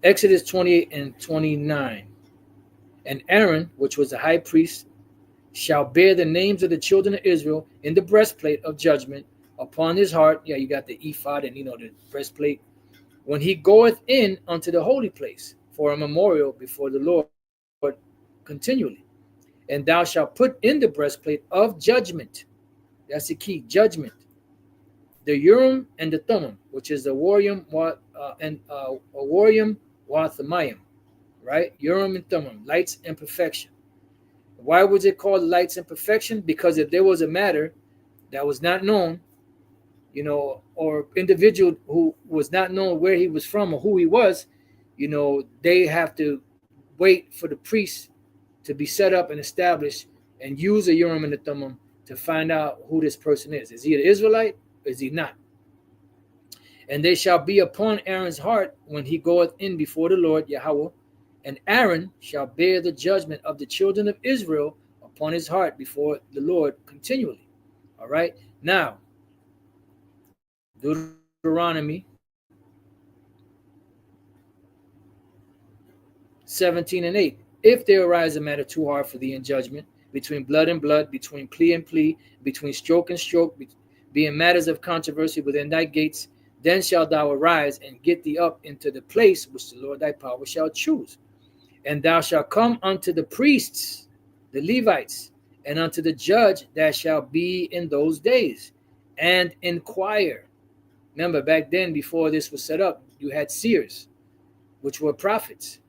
Exodus 28 and 29. And Aaron, which was the high priest, shall bear the names of the children of Israel in the breastplate of judgment upon his heart. Yeah, you got the ephod and the breastplate. When he goeth in unto the holy place for a memorial before the Lord continually. And thou shalt put in the breastplate of judgment. That's the key, judgment. The Urim and the Thummim, which is the Urim and Urim wa Thummim, right? Urim and Thummim, lights and perfection. Why was it called lights and perfection? Because if there was a matter that was not known, or individual who was not known where he was from or who he was, they have to wait for the priest to be set up and established and use a Urim and a Thummim to find out who this person is. Is he an Israelite? Or is he not? And they shall be upon Aaron's heart when he goeth in before the Lord Yahweh, and Aaron shall bear the judgment of the children of Israel upon his heart before the Lord continually. All right. Now, Deuteronomy 17 and 8. If there arise a matter too hard for thee in judgment, between blood and blood, between plea and plea, between stroke and stroke, being matters of controversy within thy gates, then shalt thou arise and get thee up into the place which the Lord thy power shall choose. And thou shalt come unto the priests, the Levites, and unto the judge that shall be in those days, and inquire. Remember, back then, before this was set up, you had seers, which were prophets.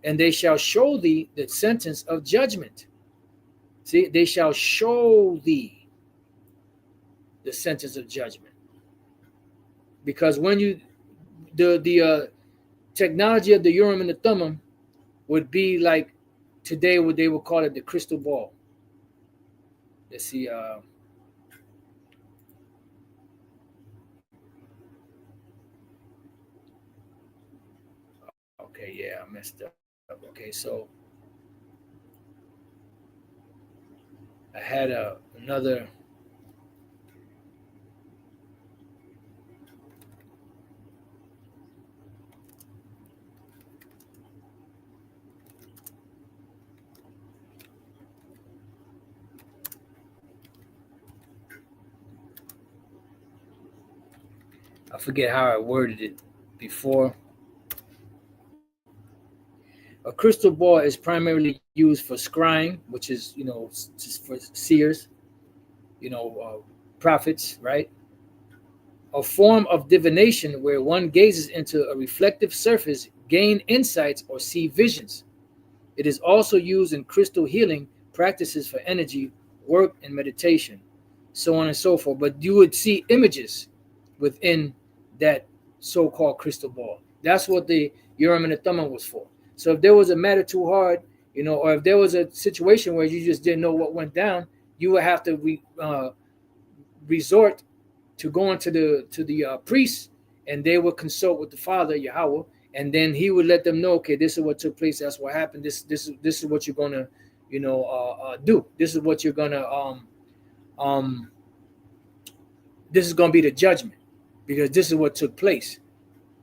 And they shall show thee the sentence of judgment. See, they shall show thee the sentence of judgment. Because when the technology of the Urim and the Thummim would be like today, what they would call it the crystal ball. Let's see. Okay, yeah, I messed up. Okay, so I had another. I forget how I worded it before. A crystal ball is primarily used for scrying, which is, just for seers, prophets, right? A form of divination where one gazes into a reflective surface, gain insights, or see visions. It is also used in crystal healing practices for energy, work, and meditation, so on and so forth. But you would see images within that so-called crystal ball. That's what the Urim and the Thummim was for. So if there was a matter too hard, or if there was a situation where you just didn't know what went down, you would have to resort to going to the priest, and they would consult with the Father Yahweh, and then he would let them know, okay, this is what took place. That's what happened. This is what you're gonna, do. This is what you're gonna this is gonna be the judgment, because this is what took place.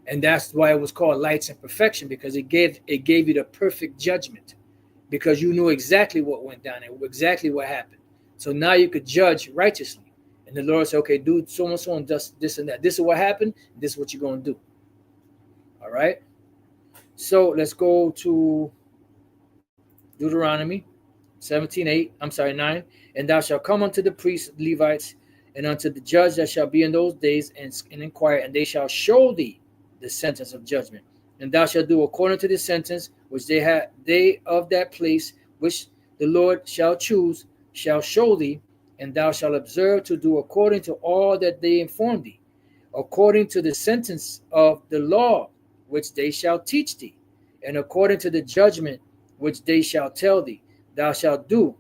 And that's why it was called lights and perfection, because it gave you the perfect judgment, because you knew exactly what went down and exactly what happened. So now you could judge righteously. And the Lord said, okay, do so and so and this and that. This is what happened. This is what you're going to do. All right. So let's go to Deuteronomy 9. And thou shalt come unto the priests, Levites, and unto the judge that shall be in those days, and inquire, and they shall show thee the sentence of judgment. And thou shalt do according to the sentence which they of that place which the Lord shall choose shall show thee, and thou shalt observe to do according to all that they inform thee, according to the sentence of the law which they shall teach thee, and according to the judgment which they shall tell thee, thou shalt do.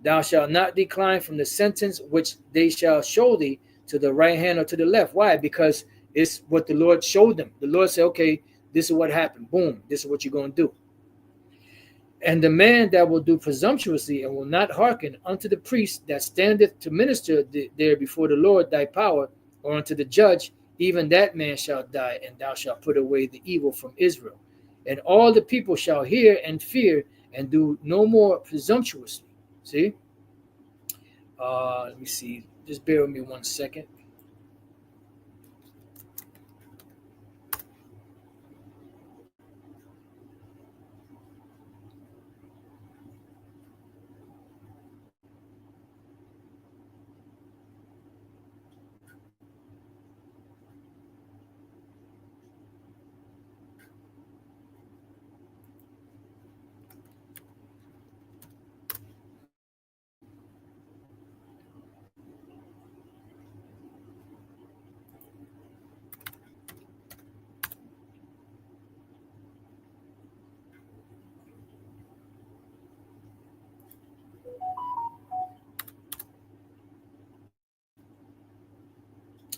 Thou shalt not decline from the sentence which they shall show thee to the right hand or to the left. Why? Because it's what the Lord showed them. The Lord said, okay, this is what happened. Boom, this is what you're going to do. And the man that will do presumptuously and will not hearken unto the priest that standeth to minister there before the Lord thy power, or unto the judge, even that man shall die, and thou shalt put away the evil from Israel. And all the people shall hear and fear, and do no more presumptuously. See? Let me see. Just bear with me 1 second.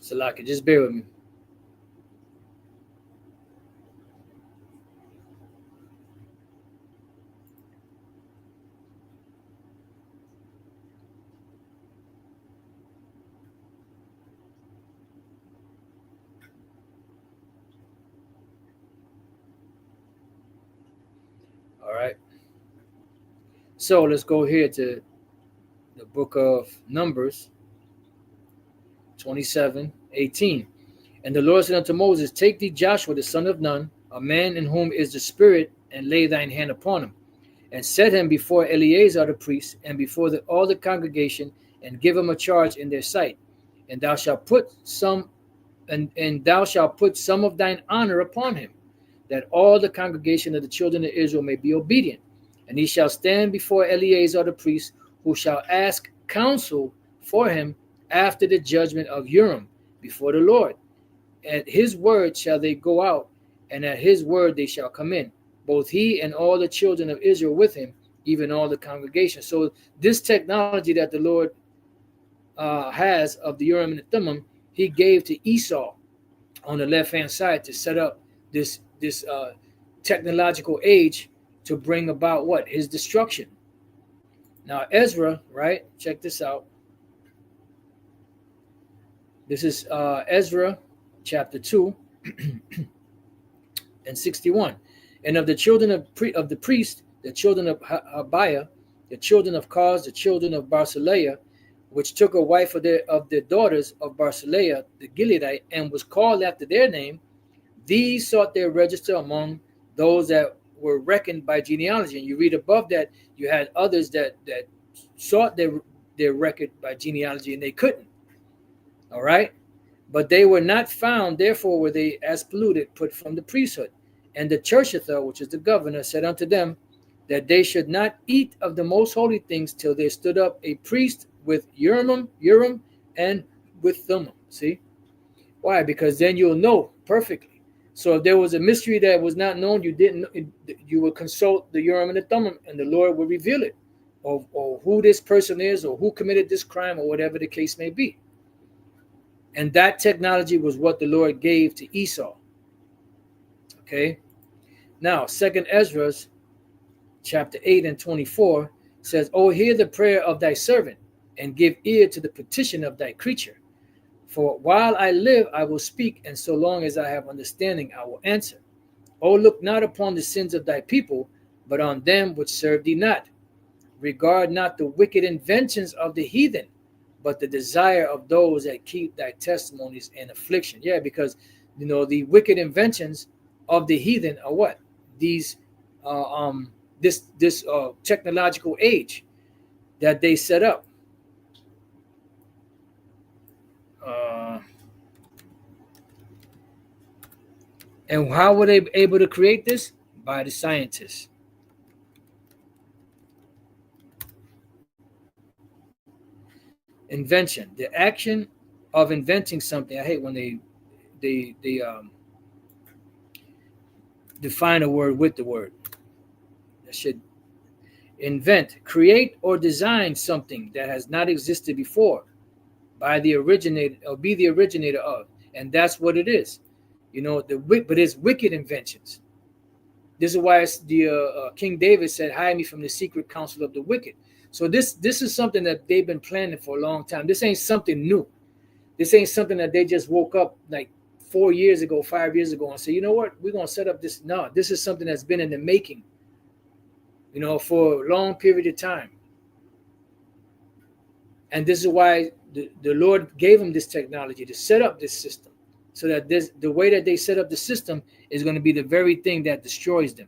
Salaki, just bear with me. All right. So let's go here to the book of Numbers 27:18. And the Lord said unto Moses, take thee Joshua the son of Nun, a man in whom is the Spirit, and lay thine hand upon him, and set him before Eleazar the priest, and before all the congregation, and give him a charge in their sight. And thou shalt put some of thine honor upon him, that all the congregation of the children of Israel may be obedient. And he shall stand before Eleazar the priest, who shall ask counsel for him after the judgment of Urim before the Lord. At his word shall they go out, and at his word they shall come in, both he and all the children of Israel with him, even all the congregation. So this technology that the Lord has of the Urim and the Thummim, he gave to Esau on the left-hand side to set up this technological age to bring about what? His destruction. Now Ezra, right? Check this out. This is Ezra chapter 2 and 61. And of the children of the priest, the children of Habiah, the children of Kaz, the children of Barzillai, which took a wife of the daughters of Barzillai the Gileadite, and was called after their name, these sought their register among those that were reckoned by genealogy. And you read above that, you had others that sought their record by genealogy, and they couldn't. All right? But they were not found, therefore were they as polluted, put from the priesthood. And the Churchitha, which is the governor, said unto them that they should not eat of the most holy things till there stood up a priest with Urim, and with Thummim. See? Why? Because then you'll know perfectly. So if there was a mystery that was not known, you would consult the Urim and the Thummim, and the Lord will reveal it, or who this person is, or who committed this crime, or whatever the case may be. And that technology was what the Lord gave to Esau. Okay. Now, 2 Ezra chapter 8 and 24 says, "O hear the prayer of thy servant, and give ear to the petition of thy creature. For while I live, I will speak, and so long as I have understanding, I will answer. O look not upon the sins of thy people, but on them which serve thee not. Regard not the wicked inventions of the heathen, but the desire of those that keep thy testimonies in affliction." Yeah, because the wicked inventions of the heathen are what? These this technological age that they set up. And how were they able to create this? By the scientists. Invention, the action of inventing something. I hate when they define a word with the word. That should invent, create, or design something that has not existed before by the originator, or be the originator of. And that's what it is. But it's wicked inventions. This is why King David said, "Hide me from the secret counsel of the wicked." So this is something that they've been planning for a long time. This ain't something new. This ain't something that they just woke up like 4 years ago, 5 years ago, and say, you know what, we're going to set up this. No, this is something that's been in the making, for a long period of time. And this is why the Lord gave them this technology to set up this system, so that the way that they set up the system is going to be the very thing that destroys them.